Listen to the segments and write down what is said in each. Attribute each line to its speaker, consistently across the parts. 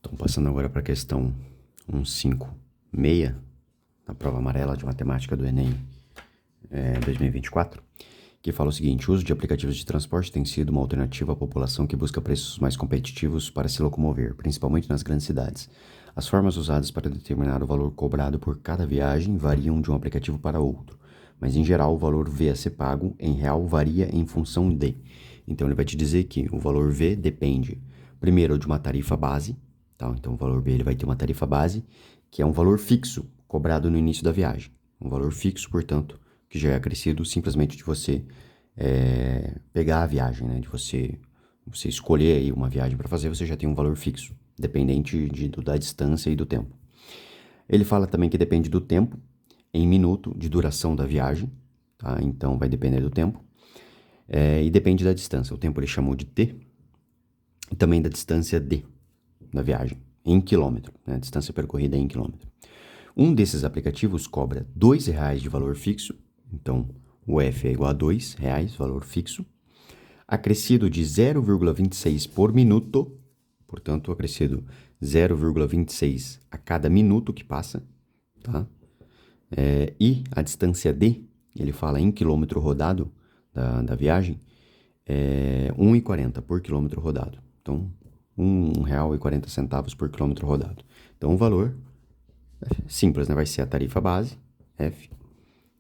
Speaker 1: Então, passando agora para a questão 156, na prova amarela de matemática do Enem 2024, que fala o seguinte: o uso de aplicativos de transporte tem sido uma alternativa à população que busca preços mais competitivos para se locomover, principalmente nas grandes cidades. As formas usadas para determinar o valor cobrado por cada viagem variam de um aplicativo para outro, mas em geral o valor V a ser pago em real varia em função de. Então ele vai te dizer que o valor V depende, primeiro, de uma tarifa base, tá? Então o valor B ele vai ter uma tarifa base, que é um valor fixo cobrado no início da viagem. Um valor fixo, portanto, que já é acrescido simplesmente de você pegar a viagem, né? De você escolher aí uma viagem para fazer, você já tem um valor fixo, dependente da distância e do tempo. Ele fala também que depende do tempo, em minuto, de duração da viagem, tá? Então vai depender do tempo. E depende da distância. O tempo ele chamou de T, e também da distância D da viagem, em quilômetro, né? Distância percorrida em quilômetro. Um desses aplicativos cobra R$2 de valor fixo, então o F é igual a R$2, valor fixo, acrescido de 0,26 por minuto, portanto, acrescido 0,26 a cada minuto que passa, tá? E a distância D, ele fala em quilômetro rodado da viagem, é 1,40 por quilômetro rodado. Então, R$1,40 por quilômetro rodado. Então, o valor simples, né? Vai ser a tarifa base, F,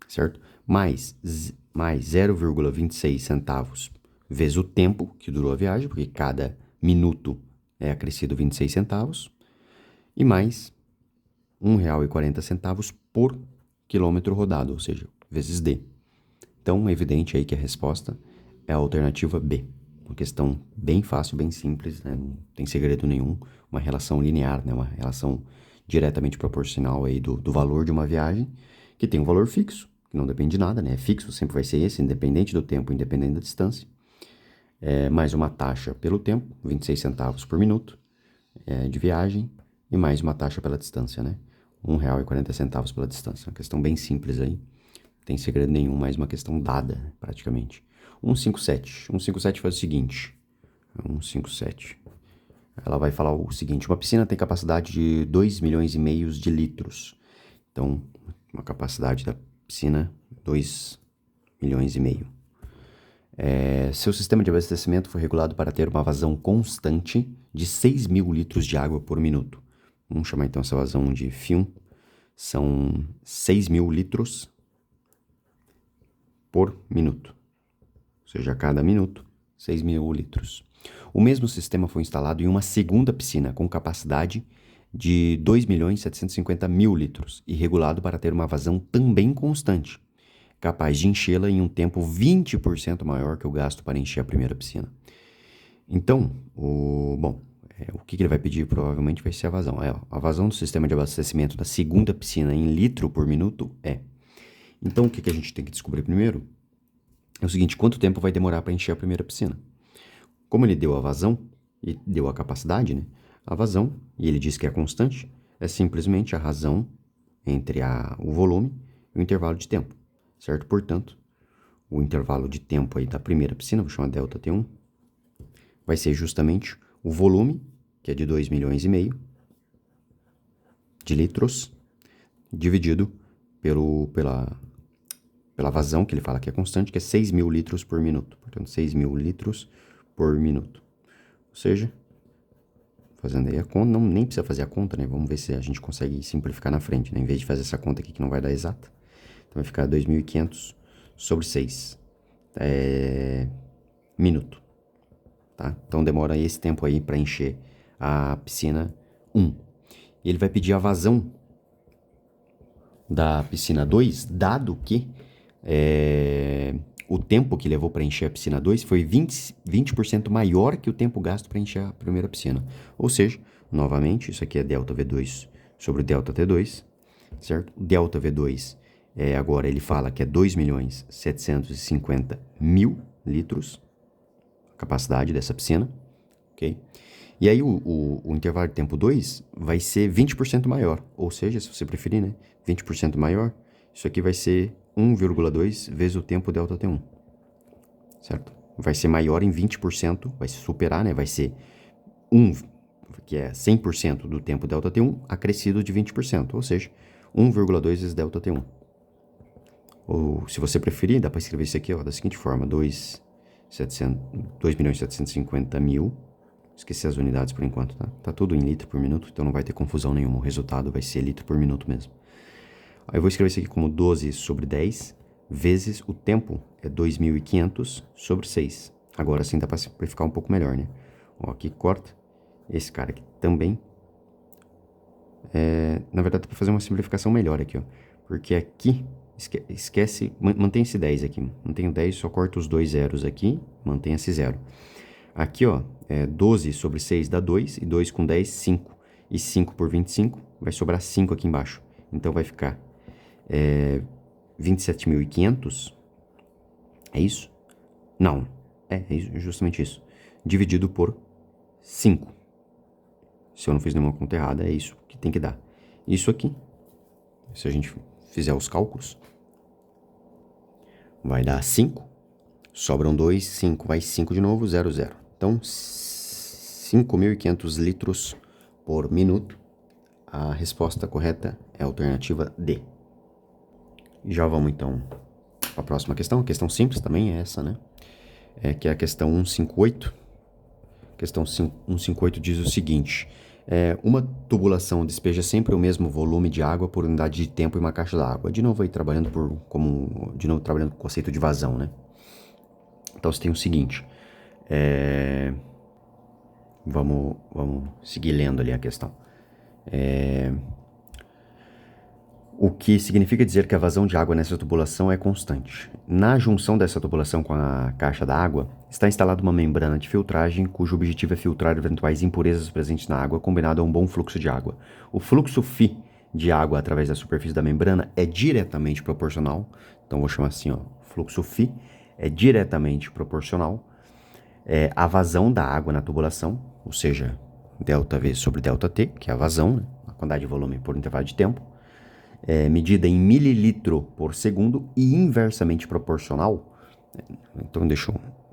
Speaker 1: certo? Mais 0,26 centavos vezes o tempo que durou a viagem, porque cada minuto é acrescido 26 centavos, e mais R$1,40 por quilômetro rodado, ou seja, vezes D. Então, é evidente aí que a resposta é a alternativa B. Uma questão bem fácil, bem simples, né? Não tem segredo nenhum, uma relação linear, né? Uma relação diretamente proporcional aí do valor de uma viagem, que tem um valor fixo, que não depende de nada, né? É fixo, sempre vai ser esse, independente do tempo, independente da distância. Mais uma taxa pelo tempo, 26 centavos por minuto de viagem, e mais uma taxa pela distância, né? R$1,40 pela distância. Uma questão bem simples aí, não tem segredo nenhum, mais uma questão dada, praticamente. 157. 157 faz o seguinte. 157. Ela vai falar o seguinte: uma piscina tem capacidade de 2,5 milhões de litros. Então, uma capacidade da piscina, 2,5 milhões. Seu sistema de abastecimento foi regulado para ter uma vazão constante de 6.000 litros de água por minuto. Vamos chamar então essa vazão de Φ1. São 6.000 litros por minuto. Ou seja, a cada minuto, 6.000 litros. O mesmo sistema foi instalado em uma segunda piscina com capacidade de 2.750.000 litros e regulado para ter uma vazão também constante, capaz de enchê-la em um tempo 20% maior que o gasto para encher a primeira piscina. Então, o que ele vai pedir provavelmente vai ser a vazão. A vazão do sistema de abastecimento da segunda piscina em litro por minuto é. Então, o que a gente tem que descobrir primeiro é o seguinte: quanto tempo vai demorar para encher a primeira piscina? Como ele deu a vazão e deu a capacidade, né? A vazão, e ele diz que é constante, é simplesmente a razão entre o volume e o intervalo de tempo, certo? Portanto, o intervalo de tempo aí da primeira piscina, vou chamar ΔT1, vai ser justamente o volume, que é de 2,5 milhões de litros, dividido pela vazão, que ele fala que é constante, que é 6.000 litros por minuto. Portanto, 6.000 litros por minuto. Ou seja, fazendo aí a conta, nem precisa fazer a conta, né? Vamos ver se a gente consegue simplificar na frente, né? Em vez de fazer essa conta aqui que não vai dar exata. Então vai ficar 2.500 sobre 6. Minuto. Tá? Então demora esse tempo aí para encher a piscina 1. E ele vai pedir a vazão da piscina 2, dado que o tempo que levou para encher a piscina 2 foi 20% maior que o tempo gasto para encher a primeira piscina. Ou seja, novamente, isso aqui é ΔV2 sobre ΔT2, certo? ΔV2, agora ele fala que é 2.750.000 litros, a capacidade dessa piscina, ok? E aí o intervalo de tempo 2 vai ser 20% maior, ou seja, se você preferir, né, 20% maior, isso aqui vai ser 1,2 vezes o tempo ΔT1, certo? Vai ser maior em 20%, vai superar, né, vai ser que é 100% do tempo ΔT1, acrescido de 20%, ou seja, 1,2 vezes ΔT1. Ou, se você preferir, dá para escrever isso aqui ó, da seguinte forma, 2.750.000, esqueci as unidades por enquanto, tá? Tá tudo em litro por minuto, então não vai ter confusão nenhuma, o resultado vai ser litro por minuto mesmo. Aí eu vou escrever isso aqui como 12 sobre 10, vezes o tempo é 2.500 sobre 6. Agora sim dá para simplificar um pouco melhor, né? Ó, aqui corta, esse cara aqui também. Na verdade dá para fazer uma simplificação melhor aqui, ó. Porque aqui, esquece, mantém esse 10 aqui. Mantém o 10, só corta os dois zeros aqui, mantém esse zero. Aqui, ó, 12 sobre 6 dá 2, e 2 com 10, 5. E 5 por 25, vai sobrar 5 aqui embaixo. Então vai ficar 27.500, é isso? Não, é justamente isso. Dividido por 5. Se eu não fiz nenhuma conta errada, é isso que tem que dar. Isso aqui, se a gente fizer os cálculos, vai dar 5. Sobram 2, 5, vai 5 de novo, 0, 0. Então, 5.500 litros por minuto. A resposta correta é a alternativa D. Já vamos, então, para a próxima questão. A questão simples também é essa, né? Que é a questão 158. A questão 158 diz o seguinte. Uma tubulação despeja sempre o mesmo volume de água por unidade de tempo em uma caixa d'água. De novo aí trabalhando com o conceito de vazão, né? Então você tem o seguinte, vamos seguir lendo ali a questão. O que significa dizer que a vazão de água nessa tubulação é constante. Na junção dessa tubulação com a caixa d'água, está instalada uma membrana de filtragem cujo objetivo é filtrar eventuais impurezas presentes na água, combinado a um bom fluxo de água. O fluxo φ de água através da superfície da membrana é diretamente proporcional, então vou chamar assim, ó, fluxo φ é diretamente proporcional à vazão da água na tubulação, ou seja, ΔV sobre ΔT, que é a vazão, né, a quantidade de volume por intervalo de tempo, medida em mililitro por segundo e inversamente proporcional. Então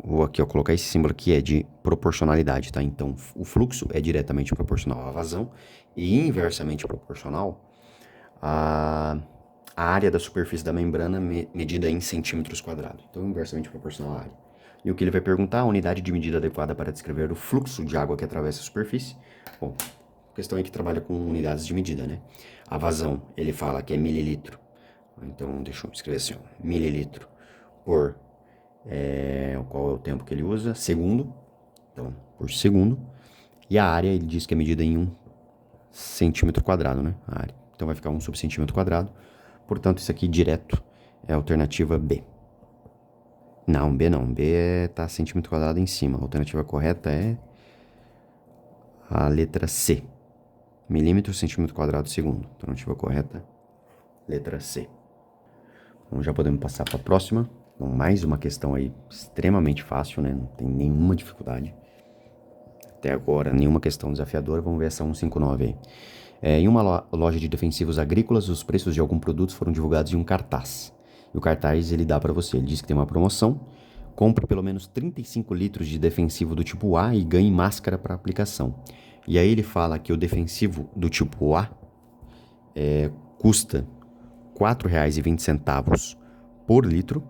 Speaker 1: vou aqui colocar esse símbolo aqui, é de proporcionalidade, tá? Então o fluxo é diretamente proporcional à vazão e inversamente proporcional à área da superfície da membrana medida em centímetros quadrados. Então inversamente proporcional à área. E o que ele vai perguntar, a unidade de medida adequada para descrever o fluxo de água que atravessa a superfície. Bom, a questão é que trabalha com unidades de medida, né? A vazão, ele fala que é mililitro. Então, deixa eu escrever assim, ó, mililitro por, qual é o tempo que ele usa? Segundo. Então, por segundo. E a área, ele diz que é medida em 1 centímetro quadrado, né? A área. Então, vai ficar 1 sobre centímetro quadrado. Portanto, isso aqui direto é a alternativa B. Não, B não. B tá centímetro quadrado em cima. A alternativa correta é a letra C. Milímetro, centímetro quadrado, segundo. Alternativa correta, letra C. Então já podemos passar para a próxima. Então, mais uma questão aí extremamente fácil, né? Não tem nenhuma dificuldade. Até agora, nenhuma questão desafiadora. Vamos ver essa 159 aí. Em uma loja de defensivos agrícolas, os preços de alguns produtos foram divulgados em um cartaz. E o cartaz ele dá para você. Ele diz que tem uma promoção. Compre pelo menos 35 litros de defensivo do tipo A e ganhe máscara para aplicação. E aí ele fala que o defensivo do tipo A custa R$ 4,20 por litro.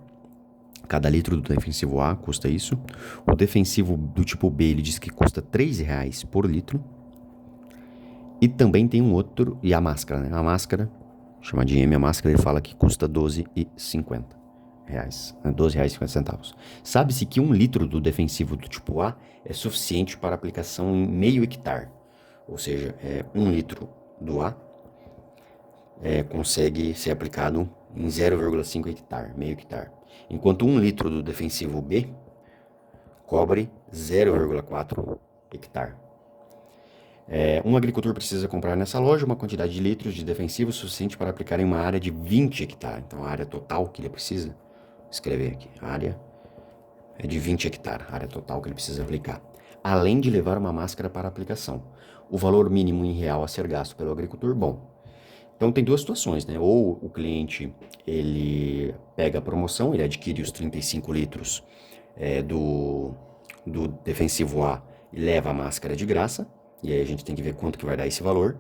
Speaker 1: Cada litro do defensivo A custa isso. O defensivo do tipo B, ele diz que custa R$ 3,00 por litro. E também tem um outro, e a máscara, né? A máscara, chama de M a máscara, ele fala que custa R$ 12,50. R$ 12,50. Sabe-se que 1 litro do defensivo do tipo A é suficiente para aplicação em meio hectare. Ou seja, 1 litro do A consegue ser aplicado em 0,5 hectare, meio hectare. Enquanto 1 litro do defensivo B cobre 0,4 hectare. Um agricultor precisa comprar nessa loja uma quantidade de litros de defensivo suficiente para aplicar em uma área de 20 hectares. Então, a área total que ele precisa, escrever aqui, a área é de 20 hectares, a área total que ele precisa aplicar. Além de levar uma máscara para aplicação. O valor mínimo em real a ser gasto pelo agricultor, bom. Então, tem duas situações, né? Ou o cliente, ele pega a promoção, ele adquire os 35 litros do defensivo A e leva a máscara de graça. E aí a gente tem que ver quanto que vai dar esse valor,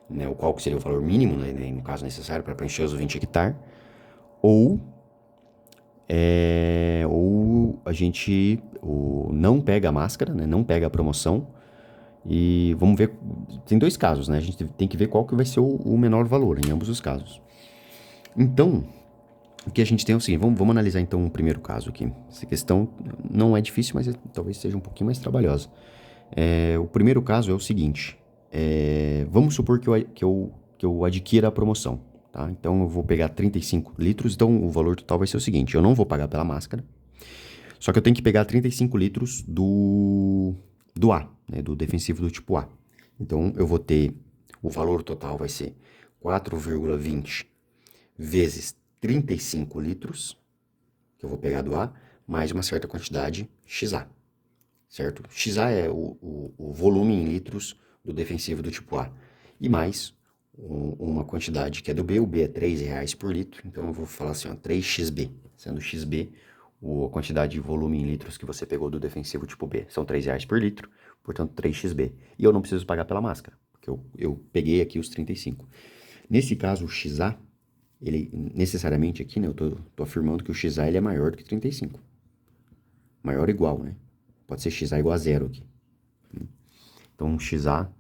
Speaker 1: né? O qual que seria o valor mínimo, né, no caso necessário, para preencher os 20 hectares. Ou, ou a gente não pega a máscara, né? Não pega a promoção. E vamos ver. Tem dois casos, né? A gente tem que ver qual que vai ser o menor valor em ambos os casos. Então, o que a gente tem é o seguinte: vamos analisar então o primeiro caso aqui. Essa questão não é difícil, mas talvez seja um pouquinho mais trabalhosa. O primeiro caso é o seguinte: vamos supor que eu adquira a promoção. Tá? Então eu vou pegar 35 litros, então o valor total vai ser o seguinte: eu não vou pagar pela máscara, só que eu tenho que pegar 35 litros do A, né, do defensivo do tipo A. Então eu vou ter, o valor total vai ser 4,20 vezes 35 litros, que eu vou pegar do A, mais uma certa quantidade XA, certo? XA é o volume em litros do defensivo do tipo A, e mais uma quantidade que é do B, o B é R$3 por litro, então eu vou falar assim, ó, 3xB, sendo XB a quantidade de volume em litros que você pegou do defensivo tipo B. São R$3 por litro, portanto 3xB. E eu não preciso pagar pela máscara, porque eu peguei aqui os 35. Nesse caso, o XA, ele necessariamente aqui, né, eu tô afirmando que o XA ele é maior do que 35. Maior ou igual, né? Pode ser XA igual a zero aqui. Então, o XA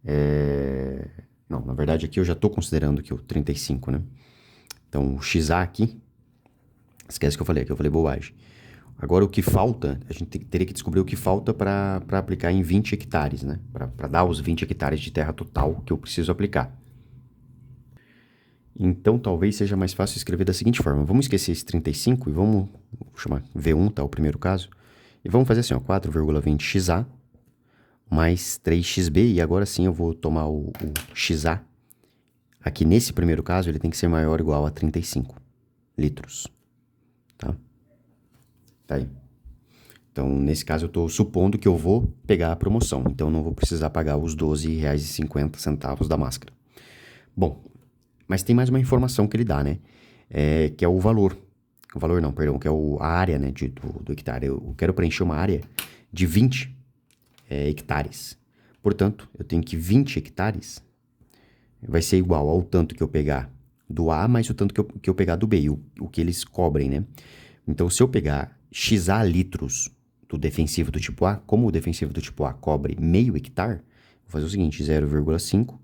Speaker 1: é... Não, na verdade aqui eu já estou considerando que o 35, né? Então, o XA aqui, esquece que eu falei bobagem. Agora, o que falta, a gente teria que descobrir o que falta para aplicar em 20 hectares, né? Para dar os 20 hectares de terra total que eu preciso aplicar. Então, talvez seja mais fácil escrever da seguinte forma. Vamos esquecer esse 35 e vamos chamar V1, tá? O primeiro caso. E vamos fazer assim, ó, 4,20XA mais 3XB. E agora sim eu vou tomar o XA. Aqui nesse primeiro caso, ele tem que ser maior ou igual a 35 litros, tá? Tá aí. Então, nesse caso, eu estou supondo que eu vou pegar a promoção. Então, eu não vou precisar pagar os R$12,50 da máscara. Bom, mas tem mais uma informação que ele dá, né? Que é o valor. O valor não, perdão, que é a área, né, do hectare. Eu quero preencher uma área de 20 hectares. Portanto, eu tenho que 20 hectares vai ser igual ao tanto que eu pegar do A mais o tanto que eu pegar do B, o que eles cobrem, né? Então, se eu pegar XA litros do defensivo do tipo A, como o defensivo do tipo A cobre meio hectare, vou fazer o seguinte, 0,5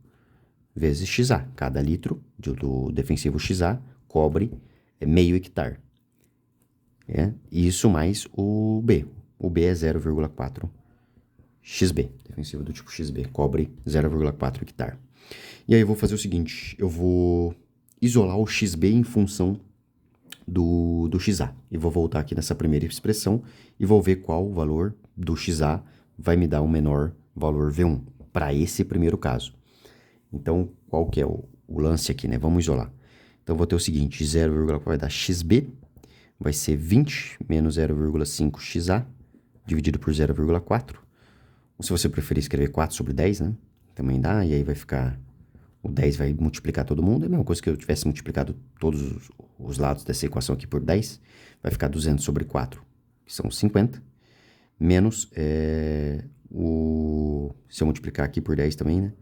Speaker 1: vezes XA. Cada litro do defensivo XA cobre meio hectare. Isso mais o B. O B é 0,4 XB. Defensivo do tipo XB cobre 0,4 hectare. E aí eu vou fazer o seguinte, eu vou isolar o XB em função do XA. E vou voltar aqui nessa primeira expressão e vou ver qual o valor do XA vai me dar o menor valor V1 para esse primeiro caso. Então, qual que é o lance aqui, né? Vamos isolar. Então, eu vou ter o seguinte, 0,4 vai dar XB, vai ser 20 menos 0,5 XA, dividido por 0,4. Ou se você preferir escrever 4 sobre 10, né? Também dá, e aí vai ficar... O 10 vai multiplicar todo mundo, é a mesma coisa que eu tivesse multiplicado todos os lados dessa equação aqui por 10. Vai ficar 200 sobre 4, que são 50, menos se eu multiplicar aqui por 10 também, né?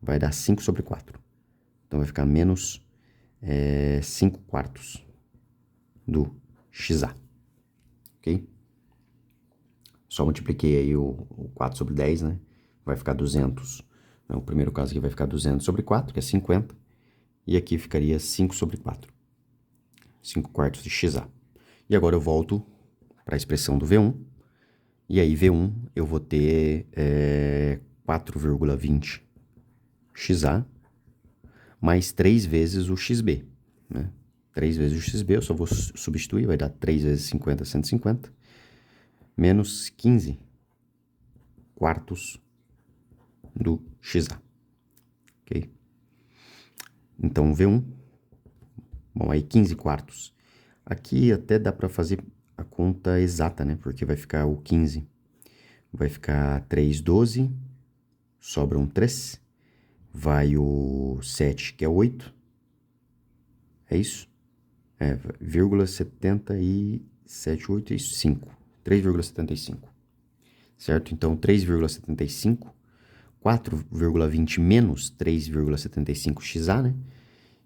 Speaker 1: Vai dar 5 sobre 4. Então vai ficar menos 5 quartos do XA, ok? Só multipliquei aí o 4 sobre 10, né? Vai ficar 200. No primeiro caso aqui vai ficar 200 sobre 4, que é 50. E aqui ficaria 5 sobre 4. 5 quartos de XA. E agora eu volto para a expressão do V1. E aí V1 eu vou ter 4,20 XA mais 3 vezes o XB, né? 3 vezes o XB, eu só vou substituir, vai dar 3 vezes 50, 150, menos 15 quartos do XA, ok? Então, V1, bom, aí 15 quartos. Aqui até dá para fazer a conta exata, né? Porque vai ficar o 15, vai ficar 3,12, sobram 3, vai o 7, que é 8, é isso? Vírgula 77,8, isso, 5, 3,75, certo? Então, 3,75 4,20 menos 3,75xa, né?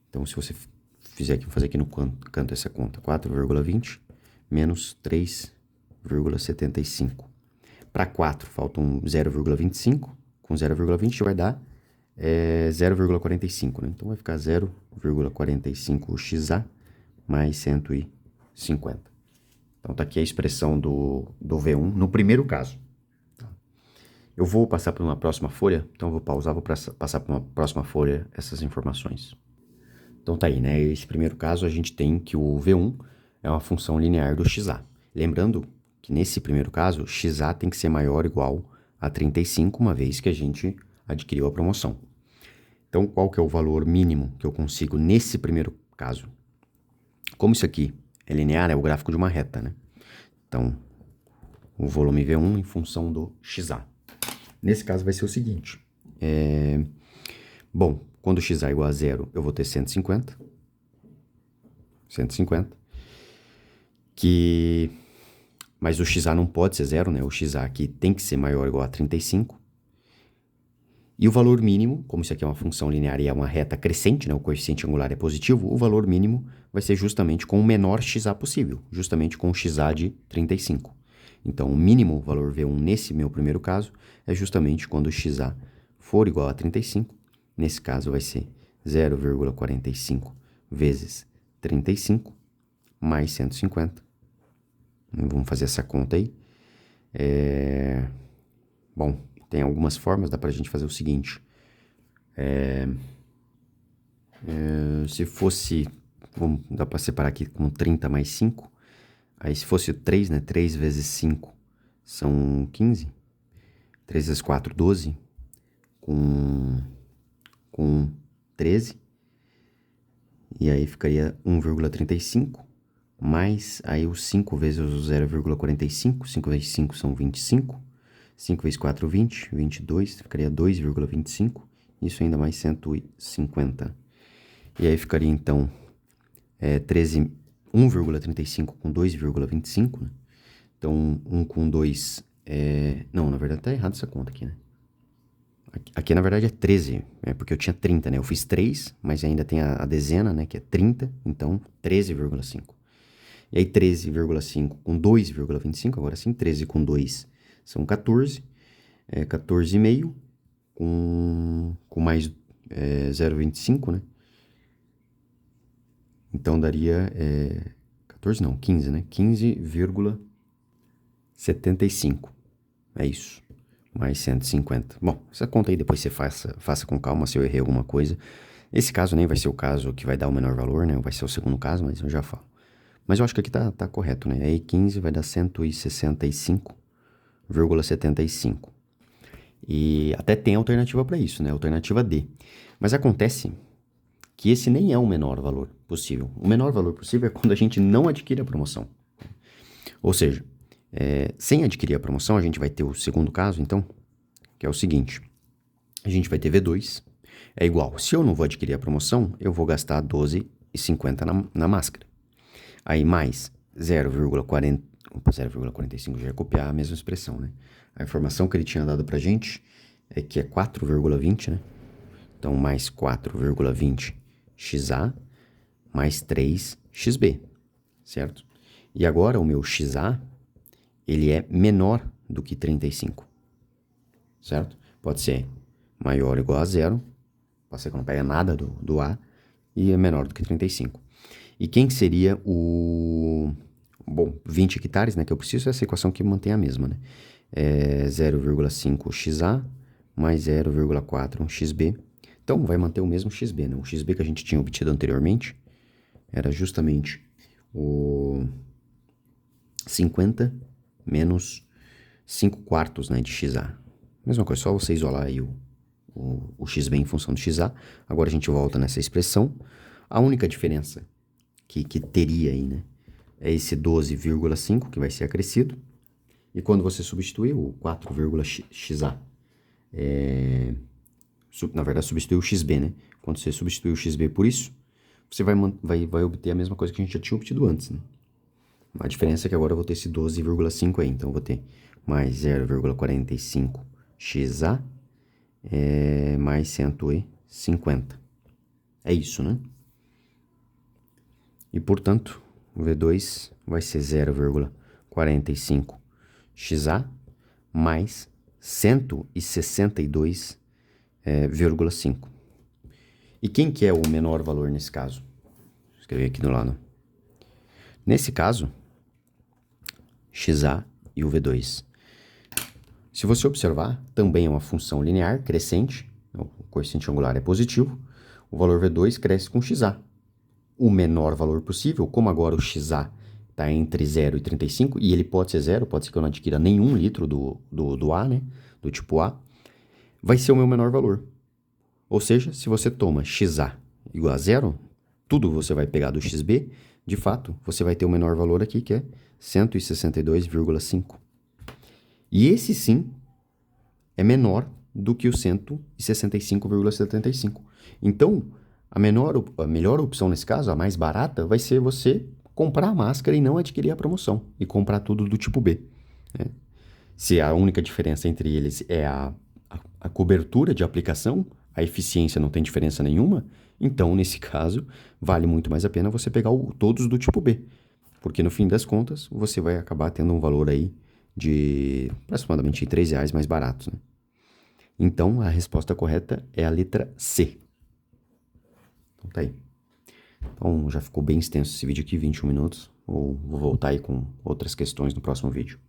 Speaker 1: Então, se você fizer aqui, vou fazer aqui no canto essa conta. 4,20 menos 3,75. Para 4, faltam 0,25. Com 0,20 vai dar 0,45, né? Então, vai ficar 0,45xa mais 150. Então, tá aqui a expressão do V1 no primeiro caso. Eu vou passar para uma próxima folha, então eu vou pausar, vou passar para uma próxima folha essas informações. Então tá aí, né? Esse primeiro caso a gente tem que o V1 é uma função linear do xa. Lembrando que nesse primeiro caso, xa tem que ser maior ou igual a 35, uma vez que a gente adquiriu a promoção. Então, qual que é o valor mínimo que eu consigo nesse primeiro caso? Como isso aqui é linear, é o gráfico de uma reta, né? Então, o volume V1 em função do xa. Nesse caso vai ser o seguinte. Bom, quando xa é igual a 0, eu vou ter 150. 150. Mas o xa não pode ser 0, né? O xa aqui tem que ser maior ou igual a 35. E o valor mínimo, como isso aqui é uma função linear e é uma reta crescente, né? O coeficiente angular é positivo, o valor mínimo vai ser justamente com o menor xa possível, justamente com o xa de 35. Então, o mínimo valor V1 nesse meu primeiro caso é justamente quando o xa for igual a 35. Nesse caso vai ser 0,45 vezes 35 mais 150. Vamos fazer essa conta aí. Bom, tem algumas formas, dá pra gente fazer o seguinte. Se fosse, dá pra separar aqui com 30 mais 5. Aí se fosse 3, né? 3 vezes 5 são 15. 3 vezes 4, 12. Com 13. E aí ficaria 1,35. Mais aí o 5 vezes o 0,45. 5 vezes 5 são 25. 5 vezes 4, 20. 22. Ficaria 2,25. Isso ainda mais 150. E aí ficaria então 1,35 com 2,25, né? Então, 1 com 2 Não, na verdade tá errado essa conta aqui, né? Aqui na verdade é 13, porque eu tinha 30, né? Eu fiz 3, mas ainda tem a dezena, né? Que é 30, então 13,5. E aí 13,5 com 2,25, agora sim, 13 com 2 são 14. 14,5 com mais 0,25, né? Então daria 14 não, 15, né? 15,75. É isso. Mais 150. Bom, essa conta aí depois você faça com calma se eu errei alguma coisa. Esse caso nem vai ser o caso que vai dar o menor valor, né? Vai ser o segundo caso, mas eu já falo. Mas eu acho que aqui tá correto, né? Aí 15 vai dar 165,75. E até tem alternativa para isso, né? Alternativa D. Mas acontece que esse nem é o menor valor possível. O menor valor possível é quando a gente não adquire a promoção. Ou seja, sem adquirir a promoção, a gente vai ter o segundo caso, então, que é o seguinte. A gente vai ter V2, é igual. Se eu não vou adquirir a promoção, eu vou gastar 12,50 na máscara. Aí mais 0,45, já ia copiar a mesma expressão, né? A informação que ele tinha dado pra gente é que é 4,20, né? Então, mais 4,20xa mais 3xb, certo? E agora o meu xa, ele é menor do que 35, certo? Pode ser maior ou igual a 0, pode ser que não pega nada do A, e é menor do que 35. E quem seria o... Bom, 20 hectares, né, que eu preciso, é essa equação que mantém a mesma, né? 0,5xa mais 0,4xb. Então, vai manter o mesmo xb, né? O xb que a gente tinha obtido anteriormente era justamente o 50 menos 5 quartos, né, de xa. Mesma coisa, só você isolar aí o xb em função do xa. Agora a gente volta nessa expressão. A única diferença que teria aí, né, é esse 12,5 que vai ser acrescido. E quando você substituir o 4,xa, na verdade substituir o xb, né? Quando você substituir o xb por isso, você vai obter a mesma coisa que a gente já tinha obtido antes, né? A diferença é que agora eu vou ter esse 12,5 aí. Então, eu vou ter mais 0,45xa mais 150. É isso, né? E, portanto, o V2 vai ser 0,45xa mais 162,5. E quem que é o menor valor nesse caso? Vou escrever aqui do lado. Nesse caso, xa e o V2. Se você observar, também é uma função linear crescente, o coeficiente angular é positivo, o valor V2 cresce com xa. O menor valor possível, como agora o xa está entre 0 e 35, e ele pode ser 0, pode ser que eu não adquira nenhum litro do A, né, do tipo A, vai ser o meu menor valor. Ou seja, se você toma xa igual a 0, tudo você vai pegar do xb, de fato, você vai ter o menor valor aqui, que é 162,5. E esse sim é menor do que o 165,75. Então, a melhor opção nesse caso, a mais barata, vai ser você comprar a máscara e não adquirir a promoção. E comprar tudo do tipo B. Né? Se a única diferença entre eles é a cobertura de aplicação, a eficiência não tem diferença nenhuma, então, nesse caso, vale muito mais a pena você pegar todos do tipo B. Porque, no fim das contas, você vai acabar tendo um valor aí de aproximadamente R$3 mais barato, né? Então, a resposta correta é a letra C. Então, tá aí. Então, já ficou bem extenso esse vídeo aqui, 21 minutos. Vou voltar aí com outras questões no próximo vídeo.